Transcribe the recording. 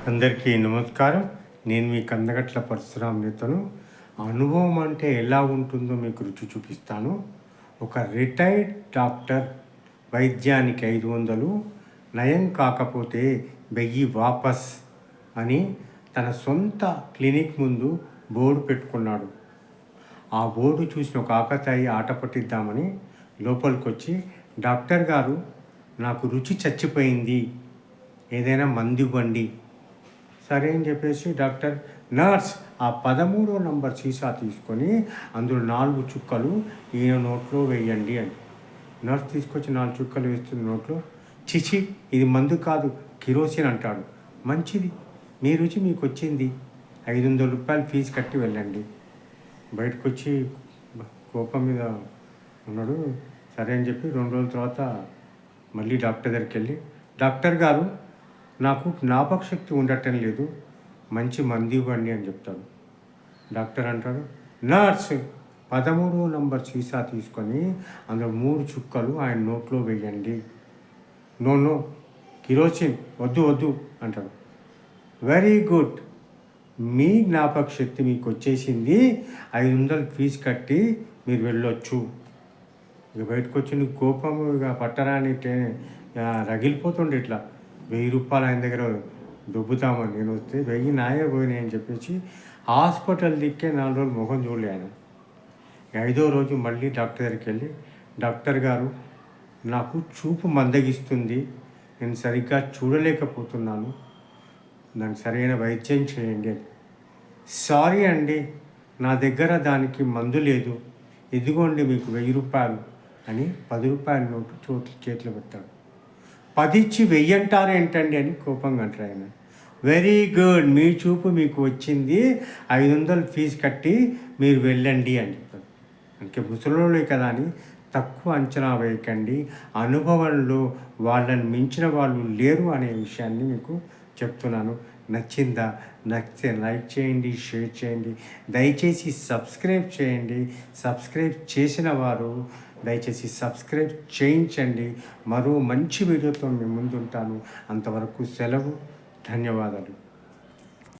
అందరికీ నమస్కారం. నేను మీ కందగట్ల పరశురామనితను. అనుభవం అంటే ఎలా ఉంటుందో మీకు రుచి చూపిస్తాను. ఒక రిటైర్డ్ డాక్టర్ వైద్యానికి 500, నయం కాకపోతే 1000 వాపస్ అని తన సొంత క్లినిక్ ముందు బోర్డు పెట్టుకున్నాడు. ఆ బోర్డు చూసిన ఒక ఆకతాయి ఆట పట్టిద్దామని లోపలికి వచ్చి, డాక్టర్ గారు నాకు రుచి చచ్చిపోయింది, ఏదైనా మందు ఇవ్వండి. సరే అని చెప్పేసి డాక్టర్, నర్స్ ఆ 13వ నంబర్ సీసా తీసుకొని అందులో 4 చుక్కలు ఈయన నోట్లో వేయండి అని. నర్స్ తీసుకొచ్చి 4 చుక్కలు వేస్తుంది నోట్లో. చిచి, ఇది మందు కాదు, కిరోసిన్ అంటాడు. మంచిది, మీ రుచి మీకు వచ్చింది, 500 రూపాయలు ఫీజు కట్టి వెళ్ళండి. బయటకు వచ్చి కోపం మీద ఉన్నాడు. సరే అని చెప్పి 2 రోజుల తర్వాత మళ్ళీ డాక్టర్ దగ్గరికి వెళ్ళి, డాక్టర్ గారు నాకు జ్ఞాపక శక్తి ఉండటం లేదు, మంచి మందు ఇవ్వండి అని చెప్తాడు. డాక్టర్ అంటాడు, నర్స్ 13వ నంబర్ సీసా తీసుకొని అందులో 3 చుక్కలు ఆయన నోట్లో వేయండి. నో, కిరోసిన్ వద్దు అంటాడు. వెరీ గుడ్, మీ జ్ఞాపక శక్తి మీకు వచ్చేసింది, 500 ఫీజు కట్టి మీరు వెళ్ళొచ్చు. ఇక బయటకు వచ్చి కోపం ఇక పట్టరాని రగిలిపోతుండే. ఇట్లా 1000 రూపాయలు ఆయన దగ్గర దొబ్బుతామని నేను వస్తే 1000 నాయే పోయినాయి అని చెప్పేసి హాస్పిటల్ దిక్కే 4 రోజులు ముఖం చూడలే ఆయన. 5వ రోజు మళ్ళీ డాక్టర్ దగ్గరికి వెళ్ళి, డాక్టర్ గారు నాకు చూపు మందగిస్తుంది, నేను సరిగ్గా చూడలేకపోతున్నాను, దానికి సరైన వైద్యం చేయండి అని. సారీ అండి, నా దగ్గర దానికి మందు లేదు, ఇదిగోండి మీకు 1000 రూపాయలు అని 10 రూపాయల నోటు చేతిలో పెట్టాడు. 10 ఇచ్చి 1000 అంటారు ఏంటండి అని కోపంగా అంటారు ఆయన. వెరీ గుడ్, మీ చూపు మీకు వచ్చింది, 500 ఫీజు కట్టి మీరు వెళ్ళండి అని చెప్పారు. అందుకే ముసలోళ్ళే కదా అని తక్కువ అంచనా వేయకండి, అనుభవంలో వాళ్ళని మించిన వాళ్ళు లేరు అనే విషయాన్ని మీకు చెప్తున్నాను. నచ్చిందా? నచ్చితే లైక్ చేయండి, షేర్ చేయండి, దయచేసి సబ్స్క్రైబ్ చేయండి. సబ్స్క్రైబ్ చేసిన వారు దయచేసి సబ్స్క్రైబ్ చేయించండి. మరో మంచి వీడియోతో మీ ముందుంటాను. అంతవరకు సెలవు. ధన్యవాదాలు.